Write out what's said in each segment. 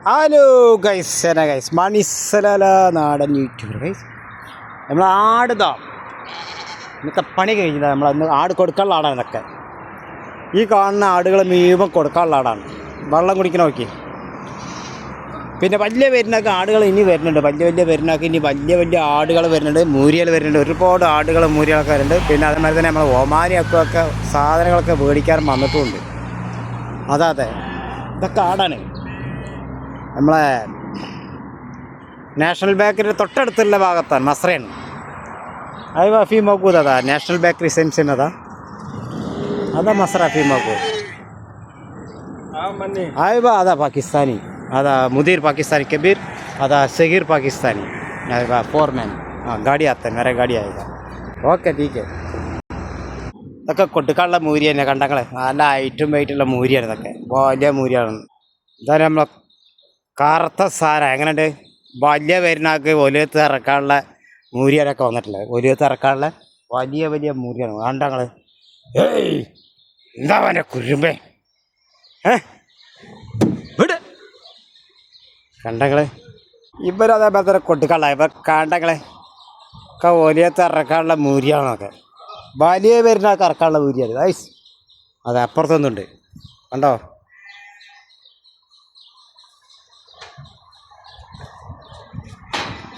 Hello guys എന്നാ guys മണിസല നാടൻ YouTuber guys നമ്മൾ ആടുതാ ഇന്നത്തെ പണി കഴിഞ്ഞതാ. നമ്മളന്ന് ആട് കൊടുക്കാനുള്ള ആടാണ് ഇതൊക്കെ. ഈ കാണുന്ന ആടുകൾ മുഴുവൻ കൊടുക്കാനുള്ള ആടാണ്. വെള്ളം കുടിക്കണ നോക്കി. പിന്നെ വലിയ പെരുന്നാൾക്ക് ആടുകൾ ഇനി വരുന്നുണ്ട്. വലിയ പെരുന്നാൾക്ക് ഇനി വലിയ ആടുകൾ വരുന്നുണ്ട്, മൂരികൾ വരുന്നുണ്ട്, ഒരുപാട് ആടുകൾ മൂരികളൊക്കെ വരുന്നുണ്ട്. പിന്നെ അതേമാതിരി തന്നെ നമ്മൾ ഒമാനിയൊക്കെ സാധനങ്ങളൊക്കെ മേടിക്കാനും വന്നിട്ടുമുണ്ട്. അതെ ഇതൊക്കെ ആടാണ്. നമ്മളെ നാഷണൽ ബേക്കറി തൊട്ടടുത്തുള്ള ഭാഗത്താണ് മസ്രയാണ്. അത് ഫീ മൗക്കൂദ് അതാ നാഷണൽ ബേക്കറി സെൻസിൻ അതാ മസ്ര ഫീ മൗക്കൂദ്. അതാ പാകിസ്ഥാനി, अदा मुदीर पाकिस्तानी कबीर, अदा सगीर पाकिस्तानी, अदा फोरमैन. हाँ गाड़ी आता है, मेरा गाड़ी आएगा. ओके ठीक है. ഇതൊക്കെ കൊടുക്കാനുള്ള മൂരി തന്നെ കണ്ടങ്ങളെ. നല്ല ഐറ്റും വെയിറ്റുള്ള മൂരിയാണ് ഇതൊക്കെ. വലിയ മൂരിയാണ്. എന്തായാലും നമ്മളെ കറുത്ത സാധനം എങ്ങനെയുണ്ട്. വലിയ പെരുന്നാൾക്ക് ഒലിയത്ത് ഇറക്കാനുള്ള മൂരിയാനൊക്കെ വന്നിട്ടില്ല. ഒലിയത്ത് ഇറക്കാനുള്ള വലിയ മൂരിയാണ് കണ്ടങ്ങള്. ഏയ് എന്താ അവൻ്റെ കുരുമ്പേ വിട് കണ്ടങ്ങളെ. ഇവരതേപോലെ തന്നെ കൊടുക്കാനുള്ള ഇവർ കണ്ടങ്ങളെ ഒക്കെ ഒലിയത്ത് ഇറക്കാനുള്ള മൂരിയാണൊക്കെ. വലിയ പെരുന്നാൾക്ക് ഇറക്കാനുള്ള മൂരിയാണ് ഐസ്. അത് അപ്പുറത്തൊന്നുണ്ട് കണ്ടോ.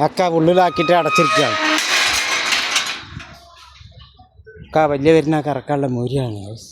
ഒക്കെ ഉള്ളിലാക്കിയിട്ട് അടച്ചിരിക്കുകയാണ്. ഒക്കെ വലിയ പെരുന്നാൾക്ക് ഇറക്കാനുള്ള മൂരിയാണ് ഐസ്.